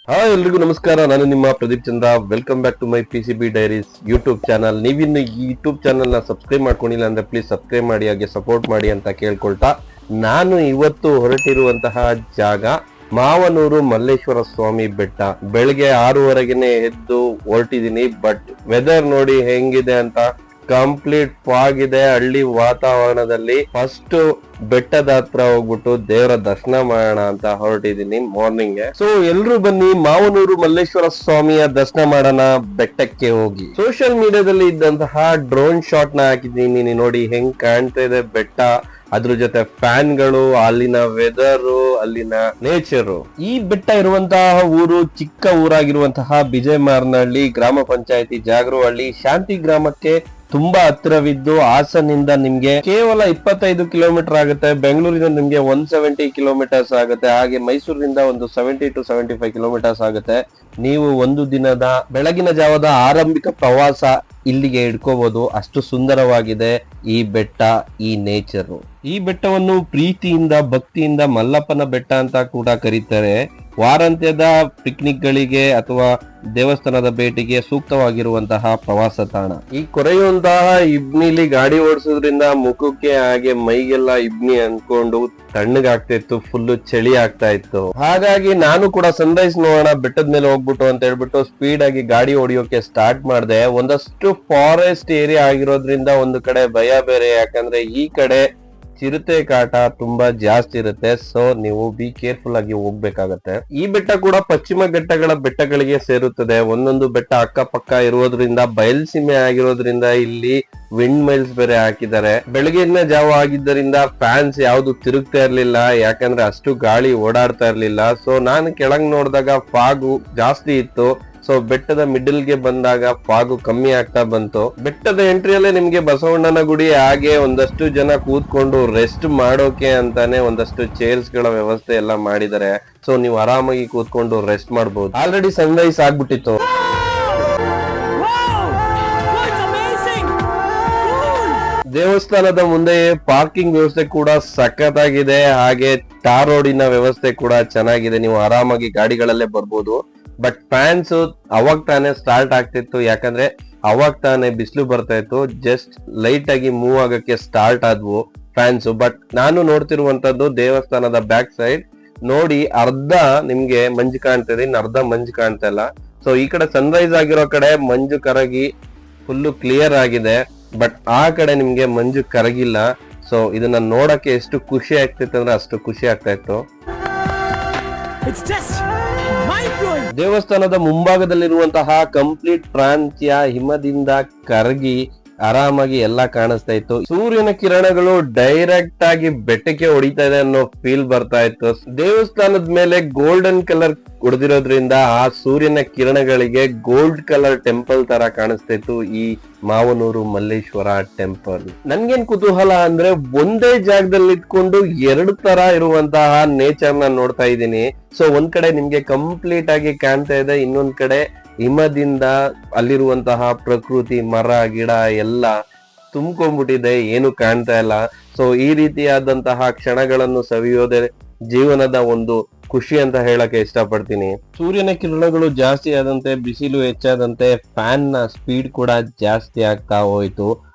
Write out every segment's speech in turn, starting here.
Hi ಎಲ್ರಿಗೂ ನಮಸ್ಕಾರ. ನಾನು ನಿಮ್ಮ Pradeep Chandra. Welcome back to my PCB diaries YouTube channel. ನೀವಿನ್ನು ಈ ಯೂಟ್ಯೂಬ್ ಚಾನಲ್ ನ ಸಬ್ಸ್ಕ್ರೈಬ್ ಮಾಡ್ಕೊಂಡಿಲ್ಲ ಅಂದ್ರೆ ಪ್ಲೀಸ್ ಸಬ್ಸ್ಕ್ರೈಬ್ ಮಾಡಿ, ಹಾಗೆ ಸಪೋರ್ಟ್ ಮಾಡಿ ಅಂತ ಕೇಳ್ಕೊಳ್ತಾ, ನಾನು ಇವತ್ತು ಹೊರಟಿರುವಂತಹ ಜಾಗ ಮಾವನೂರು ಮಲ್ಲೇಶ್ವರ ಸ್ವಾಮಿ ಬೆಟ್ಟ. ಬೆಳಿಗ್ಗೆ 6:30ಗೆನೆ ಎದ್ದು ಹೊರಟಿದೀನಿ. ಬಟ್ ವೆದರ್ ನೋಡಿ ಹೆಂಗಿದೆ ಅಂತ. ಕಂಪ್ಲೀಟ್ ಫಾಗ್ ಇದೆ. ಹಳ್ಳಿ ವಾತಾವರಣದಲ್ಲಿ ಫಸ್ಟ್ ಬೆಟ್ಟದ ಹತ್ರ ಹೋಗ್ಬಿಟ್ಟು ದೇವರ ದರ್ಶನ ಮಾಡೋಣ ಅಂತ ಹೊರಟಿದೀನಿ ಮಾರ್ನಿಂಗ್. ಸೊ ಎಲ್ರು ಬನ್ನಿ ಮಾವನೂರು ಮಲ್ಲೇಶ್ವರ ಸ್ವಾಮಿಯ ದರ್ಶನ ಮಾಡೋಣ ಬೆಟ್ಟಕ್ಕೆ ಹೋಗಿ. ಸೋಷಿಯಲ್ ಮೀಡಿಯಾದಲ್ಲಿ ಇದ್ದಂತಹ ಡ್ರೋನ್ ಶಾಟ್ ನ ಹಾಕಿದ್ದೀನಿ. ನೋಡಿ ಹೆಂಗ್ ಕಾಣ್ತಾ ಇದೆ ಬೆಟ್ಟ, ಅದ್ರ ಜೊತೆ ಫ್ಯಾನ್ಗಳು, ಅಲ್ಲಿನ ವೆದರ್, ಅಲ್ಲಿನ ನೇಚರ್. ಈ ಬೆಟ್ಟ ಇರುವಂತಹ ಊರು ಚಿಕ್ಕ ಊರಾಗಿರುವಂತಹ ಬಿಜಯಮಾರ್ನಹಳ್ಳಿ ಗ್ರಾಮ ಪಂಚಾಯತಿ ಜಾಗರಹಳ್ಳಿ ಶಾಂತಿ ಗ್ರಾಮಕ್ಕೆ ತುಂಬಾ ಹತ್ತಿರವಿದ್ದು ಹಾಸನಿಂದ ನಿಮ್ಗೆ ಕೇವಲ 25 ಕಿಲೋಮೀಟರ್ ಆಗುತ್ತೆ. ಬೆಂಗಳೂರಿಂದ ನಿಮ್ಗೆ 170 ಕಿಲೋಮೀಟರ್ಸ್ ಆಗುತ್ತೆ. ಹಾಗೆ ಮೈಸೂರಿನಿಂದ ಒಂದು 70 to 75 ಕಿಲೋಮೀಟರ್ಸ್ ಆಗುತ್ತೆ. ನೀವು ಒಂದು ದಿನದ ಬೆಳಗಿನ ಜಾವದ ಆರಂಭಿಕ ಪ್ರವಾಸ ಇಲ್ಲಿಗೆ ಇಟ್ಕೋಬಹುದು. ಅಷ್ಟು ಸುಂದರವಾಗಿದೆ ಈ ಬೆಟ್ಟ, ಈ ನೇಚರ್. ಈ ಬೆಟ್ಟವನ್ನು ಪ್ರೀತಿಯಿಂದ ಭಕ್ತಿಯಿಂದ ಮಲ್ಲಪ್ಪನ ಬೆಟ್ಟ ಅಂತ ಕೂಡ ಕರೀತಾರೆ. ವಾರಾಂತ್ಯದ ಪಿಕ್ನಿಕ್ ಗಳಿಗೆ ಅಥವಾ ದೇವಸ್ಥಾನದ ಭೇಟಿಗೆ ಸೂಕ್ತವಾಗಿರುವಂತಹ ಪ್ರವಾಸ ತಾಣ. ಈ ಕೊರೆಯುವಂತಹ ಇಬ್ನಿಲಿ ಗಾಡಿ ಓಡಿಸೋದ್ರಿಂದ ಮುಖಕ್ಕೆ ಹಾಗೆ ಮೈಗೆಲ್ಲ ಇಬ್ನಿ ಅನ್ಕೊಂಡು ತಣ್ಣಗಾಗ್ತಾ ಫುಲ್ ಚಳಿ ಆಗ್ತಾ ಇತ್ತು. ಹಾಗಾಗಿ ನಾನು ಕೂಡ ಸನ್ರೈಸ್ ನೋಡೋಣ ಬೆಟ್ಟದ ಮೇಲೆ ಹೋಗ್ಬಿಟ್ಟು ಅಂತ ಹೇಳ್ಬಿಟ್ಟು ಸ್ಪೀಡ್ ಆಗಿ ಗಾಡಿ ಹೊಡಿಯೋಕೆ ಸ್ಟಾರ್ಟ್ ಮಾಡಿದೆ. ಒಂದಷ್ಟು ಫಾರೆಸ್ಟ್ ಏರಿಯಾ ಆಗಿರೋದ್ರಿಂದ ಒಂದು ಕಡೆ ಭಯ ಬೇರೆ, ಯಾಕಂದ್ರೆ ಈ ಕಡೆ ಚಿರತೆ ಕಾಟ ತುಂಬಾ ಜಾಸ್ತಿ ಇರುತ್ತೆ. ಸೊ ನೀವು ಬಿ ಕೇರ್ಫುಲ್ ಆಗಿ ಹೋಗ್ಬೇಕಾಗತ್ತೆ. ಈ ಬೆಟ್ಟ ಕೂಡ ಪಶ್ಚಿಮ ಘಟ್ಟಗಳ ಬೆಟ್ಟಗಳಿಗೆ ಸೇರುತ್ತದೆ. ಒಂದೊಂದು ಬೆಟ್ಟ ಅಕ್ಕಪಕ್ಕ ಇರೋದ್ರಿಂದ ಬಯಲ್ಸೀಮೆ ಆಗಿರೋದ್ರಿಂದ ಇಲ್ಲಿ ವಿಂಡ್ ಮೈಲ್ಸ್ ಬೇರೆ ಹಾಕಿದ್ದಾರೆ. ಬೆಳಗಿನ ಜಾವ ಆಗಿದ್ದರಿಂದ ಫ್ಯಾನ್ಸ್ ಯಾವ್ದು ತಿರುಗ್ತಾ ಇರ್ಲಿಲ್ಲ, ಯಾಕಂದ್ರೆ ಅಷ್ಟು ಗಾಳಿ ಓಡಾಡ್ತಾ ಇರ್ಲಿಲ್ಲ. ಸೊ ನಾನು ಕೆಳಗ್ ನೋಡಿದಾಗ ಫಾಗು ಜಾಸ್ತಿ ಇತ್ತು. ಸೊ ಬೆಟ್ಟದ ಮಿಡಲ್ ಗೆ ಬಂದಾಗ ಫಾಗು ಕಮ್ಮಿ ಆಗ್ತಾ ಬಂತು. ಬೆಟ್ಟದ ಎಂಟ್ರಿಯಲ್ಲೇ ನಿಮ್ಗೆ ಬಸವಣ್ಣನ ಗುಡಿ, ಹಾಗೆ ಒಂದಷ್ಟು ಜನ ಕೂತ್ಕೊಂಡು ರೆಸ್ಟ್ ಮಾಡೋಕೆ ಅಂತಾನೆ ಒಂದಷ್ಟು ಚೇರ್ಸ್ ಗಳ ವ್ಯವಸ್ಥೆ ಎಲ್ಲ ಮಾಡಿದ್ದಾರೆ. ಸೊ ನೀವು ಆರಾಮಾಗಿ ಕೂತ್ಕೊಂಡು ರೆಸ್ಟ್ ಮಾಡಬಹುದು. ಆಲ್ರೆಡಿ ಸನ್ರೈಸ್ ಆಗ್ಬಿಟ್ಟಿತ್ತು. ದೇವಸ್ಥಾನದ ಮುಂದೆ ಪಾರ್ಕಿಂಗ್ ವ್ಯವಸ್ಥೆ ಕೂಡ ಸಖತ್ತಾಗಿದೆ. ಹಾಗೆ ಟಾರ್ ರೋಡಿನ ವ್ಯವಸ್ಥೆ ಕೂಡ ಚೆನ್ನಾಗಿದೆ. ನೀವು ಆರಾಮಾಗಿ ಗಾಡಿಗಳಲ್ಲೇ ಬರ್ಬೋದು. ಬಟ್ ಫ್ಯಾನ್ಸ್ ಅವಾಗ ತಾನೇ ಸ್ಟಾರ್ಟ್ ಆಗ್ತಿತ್ತು, ಯಾಕಂದ್ರೆ ಅವಾಗ ತಾನೇ ಬಿಸಿಲು ಬರ್ತಾ ಇತ್ತು. ಜಸ್ಟ್ ಲೈಟ್ ಆಗಿ ಮೂವ್ ಆಗಕ್ಕೆ ಸ್ಟಾರ್ಟ್ ಆದ್ವು ಫ್ಯಾನ್ಸ್. ಬಟ್ ನಾನು ನೋಡ್ತಿರುವಂತದ್ದು ದೇವಸ್ಥಾನದ ಬ್ಯಾಕ್ ಸೈಡ್ ನೋಡಿ, ಅರ್ಧ ನಿಮ್ಗೆ ಮಂಜು ಕಾಣ್ತಿದೆ, ಇನ್ನು ಅರ್ಧ ಮಂಜು ಕಾಣ್ತಾ ಇಲ್ಲ. ಸೊ ಈ ಕಡೆ ಸನ್ರೈಸ್ ಆಗಿರೋ ಕಡೆ ಮಂಜು ಕರಗಿ ಫುಲ್ ಕ್ಲಿಯರ್ ಆಗಿದೆ. ಬಟ್ ಆ ಕಡೆ ನಿಮ್ಗೆ ಮಂಜು ಕರಗಿಲ್ಲ. ಸೊ ಇದನ್ನ ನೋಡಕ್ಕೆ ಎಷ್ಟು ಖುಷಿ ಆಗ್ತಿತ್ತು ಅಂದ್ರೆ ಅಷ್ಟು ಖುಷಿ ಆಗ್ತಾ ಇತ್ತು. ದೇವಸ್ಥಾನದ ಮುಂಭಾಗದಲ್ಲಿರುವಂತಹ ಕಂಪ್ಲೀಟ್ ಪ್ರಾಂತ್ಯ ಹಿಮದಿಂದ ಕರಗಿ ಆರಾಮಾಗಿ ಎಲ್ಲಾ ಕಾಣಿಸ್ತಾ ಇತ್ತು. ಸೂರ್ಯನ ಕಿರಣಗಳು ಡೈರೆಕ್ಟ್ ಆಗಿ ಬೆಟ್ಟಕ್ಕೆ ಹೊಡಿತಾ ಇದೆ ಅನ್ನೋ ಫೀಲ್ ಬರ್ತಾ ಇತ್ತು. ದೇವಸ್ಥಾನದ ಮೇಲೆ ಗೋಲ್ಡನ್ ಕಲರ್ ಹೊಡೆದಿರೋದ್ರಿಂದ ಆ ಸೂರ್ಯನ ಕಿರಣಗಳಿಗೆ ಗೋಲ್ಡ್ ಕಲರ್ ಟೆಂಪಲ್ ತರ ಕಾಣಿಸ್ತಾ ಇತ್ತು ಈ ಮಾವನೂರು ಮಲ್ಲೇಶ್ವರ ಟೆಂಪಲ್. ನನ್ಗೇನ್ ಕುತೂಹಲ ಅಂದ್ರೆ, ಒಂದೇ ಜಾಗದಲ್ಲಿ ಇಟ್ಕೊಂಡು ಎರಡು ತರ ಇರುವಂತಹ ನೇಚರ್ ನ ನೋಡ್ತಾ ಇದ್ದೀನಿ. ಸೊ ಒಂದ್ ಕಡೆ ನಿಮ್ಗೆ ಕಂಪ್ಲೀಟ್ ಆಗಿ ಕಾಣ್ತಾ ಇದೆ, ಇನ್ನೊಂದ್ ಕಡೆ ಹಿಮದಿಂದ ಅಲ್ಲಿರುವಂತಹ ಪ್ರಕೃತಿ, ಮರ ಗಿಡ ಎಲ್ಲ ತುಂಬ್ಕೊಂಡ್ಬಿಟ್ಟಿದೆ, ಏನು ಕಾಣ್ತಾ ಇಲ್ಲ. ಸೊ ಈ ರೀತಿಯಾದಂತಹ ಕ್ಷಣಗಳನ್ನು ಸವಿಯೋದೇ ಜೀವನದ ಒಂದು ಖುಷಿ ಅಂತ ಹೇಳಕ್ಕೆ ಇಷ್ಟಪಡ್ತೀನಿ. ಸೂರ್ಯನ ಕಿರಣಗಳು ಜಾಸ್ತಿ ಆದಂತೆ, ಬಿಸಿಲು ಹೆಚ್ಚಾದಂತೆ ಫ್ಯಾನ್ ನ ಸ್ಪೀಡ್ ಕೂಡ ಜಾಸ್ತಿ ಆಗ್ತಾ ಹೋಯ್ತು.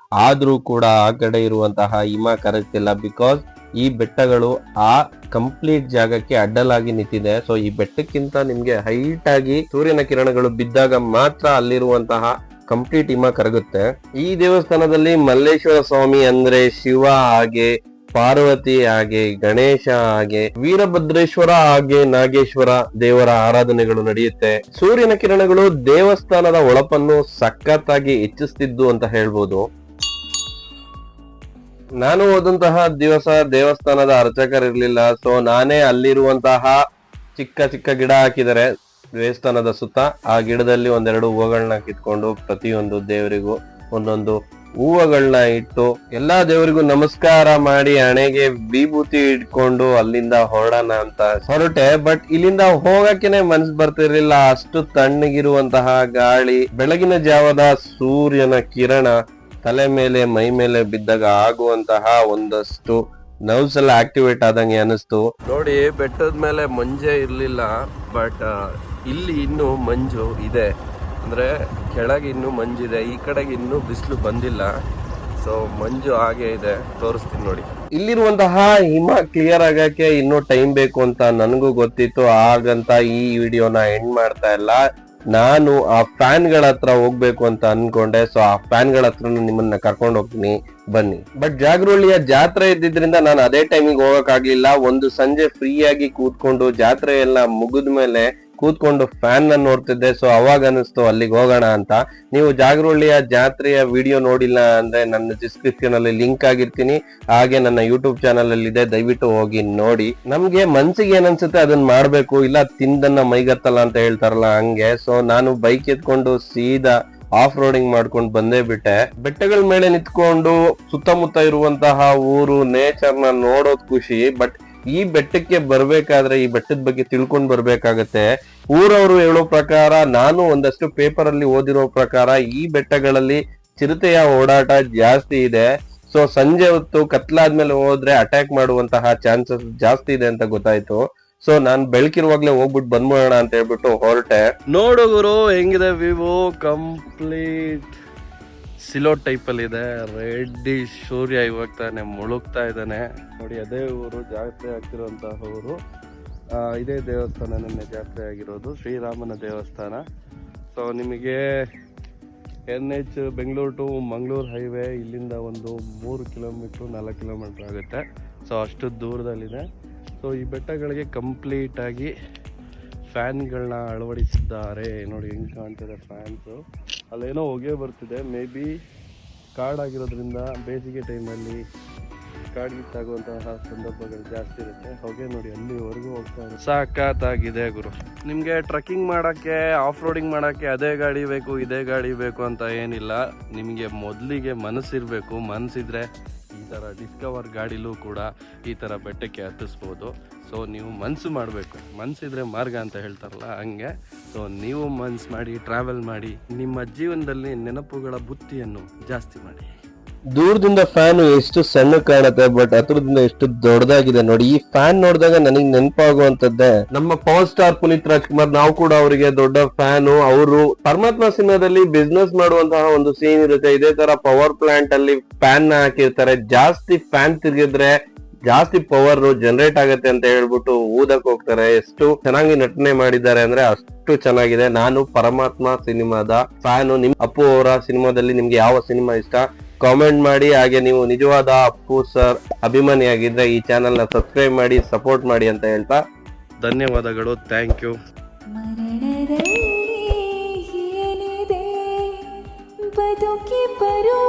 ಆದ್ರೂ ಕೂಡ ಆ ಕಡೆ ಇರುವಂತಹ ಹಿಮ ಕರಗ್ತಿಲ್ಲ. ಬಿಕಾಸ್ ಈ ಬೆಟ್ಟಗಳು ಆ ಕಂಪ್ಲೀಟ್ ಜಾಗಕ್ಕೆ ಅಡ್ಡಲಾಗಿ ನಿಂತಿದೆ. ಸೊ ಈ ಬೆಟ್ಟಕ್ಕಿಂತ ನಿಮ್ಗೆ ಹೈಟ್ ಆಗಿ ಸೂರ್ಯನ ಕಿರಣಗಳು ಬಿದ್ದಾಗ ಮಾತ್ರ ಅಲ್ಲಿರುವಂತಹ ಕಂಪ್ಲೀಟ್ ಹಿಮ ಕರಗುತ್ತೆ. ಈ ದೇವಸ್ಥಾನದಲ್ಲಿ ಮಲ್ಲೇಶ್ವರ ಸ್ವಾಮಿ ಅಂದ್ರೆ ಶಿವ ಹಾಗೆ ಪಾರ್ವತಿ ಹಾಗೆ ಗಣೇಶ ಹಾಗೆ ವೀರಭದ್ರೇಶ್ವರ ಹಾಗೆ ನಾಗೇಶ್ವರ ದೇವರ ಆರಾಧನೆಗಳು ನಡೆಯುತ್ತೆ. ಸೂರ್ಯನ ಕಿರಣಗಳು ದೇವಸ್ಥಾನದ ಹೊಳಪನ್ನು ಸಖತ್ತಾಗಿ ಹೆಚ್ಚಿಸ್ತಿದ್ದು ಅಂತ ಹೇಳ್ಬೋದು. ನಾನು ಹೋದಂತಹ ದಿವಸ ದೇವಸ್ಥಾನದ ಅರ್ಚಕರಿರ್ಲಿಲ್ಲ. ಸೊ ನಾನೇ ಅಲ್ಲಿರುವಂತಹ ಚಿಕ್ಕ ಚಿಕ್ಕ ಗಿಡ ಹಾಕಿದರೆ ದೇವಸ್ಥಾನದ ಸುತ್ತ. ಆ ಗಿಡದಲ್ಲಿ ಒಂದೆರಡು ಹೂವುಗಳನ್ನ ಕಿತ್ಕೊಂಡು ಪ್ರತಿಯೊಂದು ದೇವರಿಗೂ ಒಂದೊಂದು ಹೂವುಗಳನ್ನ ಇಟ್ಟು ಎಲ್ಲಾ ದೇವರಿಗೂ ನಮಸ್ಕಾರ ಮಾಡಿ ಹಣೆಗೆ ವಿಭೂತಿ ಇಟ್ಕೊಂಡು ಅಲ್ಲಿಂದ ಹೊರಡೋಣ ಅಂತ ಹೊರಟೆ. ಬಟ್ ಇಲ್ಲಿಂದ ಹೋಗಕ್ಕೇನೆ ಮನ್ಸು ಬರ್ತಿರ್ಲಿಲ್ಲ, ಅಷ್ಟು ತಣ್ಣಗಿರುವಂತಹ ಗಾಳಿ, ಬೆಳಗಿನ ಜಾವದ ಸೂರ್ಯನ ಕಿರಣ ತಲೆ ಮೇಲೆ ಮೈ ಮೇಲೆ ಬಿದ್ದಾಗ ಆಗುವಂತಹ ಒಂದಷ್ಟು ನರ್ವ್ಸ್ ಎಲ್ಲ ಆಕ್ಟಿವೇಟ್ ಆದಂಗೆ ಅನಿಸ್ತು. ನೋಡಿ ಬೆಟ್ಟದ ಮೇಲೆ ಮಂಜೆ ಇರ್ಲಿಲ್ಲ, ಬಟ್ ಇಲ್ಲಿ ಇನ್ನೂ ಮಂಜು ಇದೆ, ಅಂದರೆ ಕೆಳಗೆ ಇನ್ನೂ ಮಂಜಿದೆ, ಈ ಕಡೆಗೆ ಇನ್ನೂ ಬಿಸಿಲು ಬಂದಿಲ್ಲ. ಸೊ ಮಂಜು ಹಾಗೆ ಇದೆ, ತೋರಿಸ್ತೀನಿ ನೋಡಿ. ಇಲ್ಲಿರುವಂತಹ ಹಿಮ ಕ್ಲಿಯರ್ ಆಗಕ್ಕೆ ಇನ್ನೂ ಟೈಮ್ ಬೇಕು ಅಂತ ನನಗೂ ಗೊತ್ತಿತ್ತು, ಹಾಗಂತ ಈ ವಿಡಿಯೋನ ಎಂಡ್ ಮಾಡ್ತಾ ಇಲ್ಲ. ನಾನು ಆ ಫ್ಯಾನ್ ಗಳ ಹತ್ರ ಹೋಗ್ಬೇಕು ಅಂತ ಅನ್ಕೊಂಡೆ. ಸೊ ಆ ಫ್ಯಾನ್ ಗಳ ಹತ್ರ ನಿಮ್ಮನ್ನ ಕರ್ಕೊಂಡು ಹೋಗ್ತೀನಿ, ಬನ್ನಿ. ಬಟ್ ಜಾಗರಹೊಳಿಯ ಜಾತ್ರೆ ಇದ್ದಿದ್ರಿಂದ ನಾನು ಅದೇ ಟೈಮಿಗೆ ಹೋಗಕ್ ಆಗ್ಲಿಲ್ಲ. ಒಂದು ಸಂಜೆ ಫ್ರೀ ಆಗಿ ಕೂತ್ಕೊಂಡು ಜಾತ್ರೆ ಎಲ್ಲ ಮುಗಿದ ಮೇಲೆ ಕೂತ್ಕೊಂಡು ಫ್ಯಾನ್ ನ ನೋಡ್ತಿದ್ದೆ. ಸೊ ಅವಾಗ ಅನಿಸ್ತು ಅಲ್ಲಿಗೆ ಹೋಗೋಣ ಅಂತ. ನೀವು ಜಾಗರಹೊಳಿಯ ಜಾತ್ರೆಯ ವಿಡಿಯೋ ನೋಡಿಲ್ಲ ಅಂದ್ರೆ ನನ್ನ ಡಿಸ್ಕ್ರಿಪ್ಷನ್ ಅಲ್ಲಿ ಲಿಂಕ್ ಆಗಿರ್ತೀನಿ, ಹಾಗೆ ನನ್ನ ಯೂಟ್ಯೂಬ್ ಚಾನಲ್ ಅಲ್ಲಿ ಇದೆ, ದಯವಿಟ್ಟು ಹೋಗಿ ನೋಡಿ. ನಮ್ಗೆ ಮನ್ಸಿಗೆ ಏನನ್ಸುತ್ತೆ ಅದನ್ನ ಮಾಡ್ಬೇಕು, ಇಲ್ಲ ತಿಂದನ್ನ ಮೈಗತ್ತಲ್ಲ ಅಂತ ಹೇಳ್ತಾರಲ್ಲ ಹಂಗೆ. ಸೊ ನಾನು ಬೈಕ್ ಎತ್ಕೊಂಡು ಸೀದಾ ಆಫ್ ರೋಡಿಂಗ್ ಮಾಡ್ಕೊಂಡು ಬಂದೇ ಬಿಟ್ಟೆ. ಬೆಟ್ಟಗಳ ಮೇಲೆ ನಿಂತ್ಕೊಂಡು ಸುತ್ತಮುತ್ತ ಇರುವಂತಹ ಊರು, ನೇಚರ್ ನ ನೋಡೋದ್ ಖುಷಿ. ಬಟ್ ಈ ಬೆಟ್ಟಕ್ಕೆ ಬರ್ಬೇಕಾದ್ರೆ ಈ ಬೆಟ್ಟದ ಬಗ್ಗೆ ತಿಳ್ಕೊಂಡ್ ಬರ್ಬೇಕಾಗತ್ತೆ. ಊರವರು ಹೇಳೋ ಪ್ರಕಾರ, ನಾನು ಒಂದಷ್ಟು ಪೇಪರ್ ಅಲ್ಲಿ ಓದಿರೋ ಪ್ರಕಾರ, ಈ ಬೆಟ್ಟಗಳಲ್ಲಿ ಚಿರತೆಯ ಓಡಾಟ ಜಾಸ್ತಿ ಇದೆ. ಸೊ ಸಂಜೆ ಹೊತ್ತು ಕತ್ಲಾದ್ಮೇಲೆ ಹೋದ್ರೆ ಅಟ್ಯಾಕ್ ಮಾಡುವಂತಹ ಚಾನ್ಸಸ್ ಜಾಸ್ತಿ ಇದೆ ಅಂತ ಗೊತ್ತಾಯ್ತು. ಸೊ ನಾನ್ ಬೆಳಕಿರುವಾಗ್ಲೇ ಹೋಗ್ಬಿಟ್ಟು ಬಂದ್ಬಿಡೋಣ ಅಂತ ಹೇಳ್ಬಿಟ್ಟು ಹೊರಟೆ. ನೋಡುಗರು ಹೆಂಗಿದೆ ವ್ಯೂ, ಕಂಪ್ಲೀಟ್ ಸಿಲೋ ಟೈಪ್ ಅಲ್ಲಿ ಇದೆ. ರೆಡ್ಡಿ ಸೂರ್ಯ ಇವಾಗ ತಾನೆ ಮುಳುಗ್ತಾ ಇದ್ದಾನೆ ನೋಡಿ. ಅದೇ ಊರು, ಜಾತ್ರೆ ಆಗ್ತಿರುವಂತಹ ಊರು. ಇದೇ ದೇವಸ್ಥಾನ ನಿನ್ನೆ ಜಾತ್ರೆ ಆಗಿರೋದು, ಶ್ರೀರಾಮನ ದೇವಸ್ಥಾನ. ಸೊ ನಿಮಗೆ NH Bengaluru to Mangaluru highway ಇಲ್ಲಿಂದ ಒಂದು 3 ಕಿಲೋಮೀಟ್ರ್ 4 ಕಿಲೋಮೀಟ್ರ್ ಆಗುತ್ತೆ. ಸೊ ಅಷ್ಟು ದೂರದಲ್ಲಿದೆ. ಸೊ ಈ ಬೆಟ್ಟಗಳಿಗೆ ಕಂಪ್ಲೀಟ್ ಆಗಿ ಫ್ಯಾನ್ಗಳನ್ನ ಅಳವಡಿಸಿದ್ದಾರೆ. ನೋಡಿ ಹೆಂಗ್ ಕಾಣ್ತಿದೆ ಫ್ಯಾನ್ಸು. ಅಲ್ಲೇನೋ ಹೊಗೆ ಬರ್ತಿದೆ, ಮೇ ಬಿ ಕಾಡಾಗಿರೋದ್ರಿಂದ ಬೇಸಿಗೆ ಟೈಮಲ್ಲಿ ಕಾಡ್ಗಿತ್ತಾಗುವಂತಹ ಸಂದರ್ಭಗಳು ಜಾಸ್ತಿ ಇರುತ್ತೆ. ಹೊಗೆ ನೋಡಿ ಅಲ್ಲಿವರೆಗೂ ಹೋಗ್ತಾ ಇದೆ. ಸಾಕಾಗಿದೆ ಗುರು. ನಿಮಗೆ ಟ್ರೆಕ್ಕಿಂಗ್ ಮಾಡೋಕ್ಕೆ, ಆಫ್ ರೋಡಿಂಗ್ ಮಾಡೋಕ್ಕೆ ಅದೇ ಗಾಡಿ ಬೇಕು ಇದೇ ಗಾಡಿ ಬೇಕು ಅಂತ ಏನಿಲ್ಲ. ನಿಮಗೆ ಮೊದಲಿಗೆ ಮನಸ್ಸಿರಬೇಕು. ಮನಸ್ಸಿದ್ರೆ ಈ ಥರ ಡಿಸ್ಕವರ್ ಗಾಡಿಲೂ ಕೂಡ ಈ ಥರ ಬೆಟ್ಟಕ್ಕೆ ಹತ್ತಿಸ್ಬೋದು. ಸೊ ನೀವು ಮನಸ್ಸು ಮಾಡಬೇಕು, ಮನಸ್ಸಿದ್ರೆ ಮಾರ್ಗ ಅಂತ ಹೇಳ್ತಾರಲ್ಲ ಹಂಗೆ. ಸೊ ನೀವು ಮನಸ್ಸು ಮಾಡಿ ಟ್ರಾವೆಲ್ ಮಾಡಿ, ನಿಮ್ಮ ಜೀವನದಲ್ಲಿ ನೆನಪುಗಳ ಬುತ್ತಿಯನ್ನು ಜಾಸ್ತಿ ಮಾಡಿ. ದೂರದಿಂದ ಫ್ಯಾನ್ ಎಷ್ಟು ಸಣ್ಣ ಕಾಣುತ್ತೆ, ಬಟ್ ಹತ್ರದಿಂದ ಎಷ್ಟು ದೊಡ್ಡದಾಗಿದೆ ನೋಡಿ. ಈ ಫ್ಯಾನ್ ನೋಡಿದಾಗ ನನಗೆ ನೆನಪಾಗುವಂತದ್ದೇ ನಮ್ಮ ಪವರ್ ಸ್ಟಾರ್ ಪುನೀತ್ ರಾಜ್ಕುಮಾರ್. ನಾವು ಕೂಡ ಅವರಿಗೆ ದೊಡ್ಡ ಫ್ಯಾನು. ಅವರು ಪರಮಾತ್ಮ ಸಿನಿಮಾದಲ್ಲಿ ಬಿಸ್ನೆಸ್ ಮಾಡುವಂತಹ ಒಂದು ಸೀನ್ ಇರುತ್ತೆ. ಇದೇ ತರ ಪವರ್ ಪ್ಲಾಂಟ್ ಅಲ್ಲಿ ಫ್ಯಾನ್ ನ ಹಾಕಿರ್ತಾರೆ. ಜಾಸ್ತಿ ಫ್ಯಾನ್ ತಿರುಗಿದ್ರೆ ಜಾಸ್ತಿ ಪವರ್ ಜನರೇಟ್ ಆಗುತ್ತೆ ಅಂತ ಹೇಳ್ಬಿಟ್ಟು ಊದಕ್ ಹೋಗ್ತಾರೆ. ಎಷ್ಟು ಚೆನ್ನಾಗಿ ನಟನೆ ಮಾಡಿದ್ದಾರೆ ಅಂದ್ರೆ ಅಷ್ಟು ಚೆನ್ನಾಗಿದೆ. ನಾನು ಪರಮಾತ್ಮ ಸಿನಿಮಾದ ಫ್ಯಾನು. ನಿಮ್ ಅಪ್ಪು ಅವರ ಸಿನಿಮಾದಲ್ಲಿ ನಿಮ್ಗೆ ಯಾವ ಸಿನಿಮಾ ಇಷ್ಟ ಕಾಮೆಂಟ್ ಮಾಡಿ. ಹಾಗೆ ನೀವು ನಿಜವಾದ ಅಪ್ಪು ಸರ್ ಅಭಿಮಾನಿಯಾಗಿದ್ರೆ ಈ ಚಾನೆಲ್ ನ ಸಬ್ಸ್ಕ್ರೈಬ್ ಮಾಡಿ, ಸಪೋರ್ಟ್ ಮಾಡಿ ಅಂತ ಹೇಳ್ತಾ ಧನ್ಯವಾದಗಳು. Thank you. ಬದುಕಿ ಬರು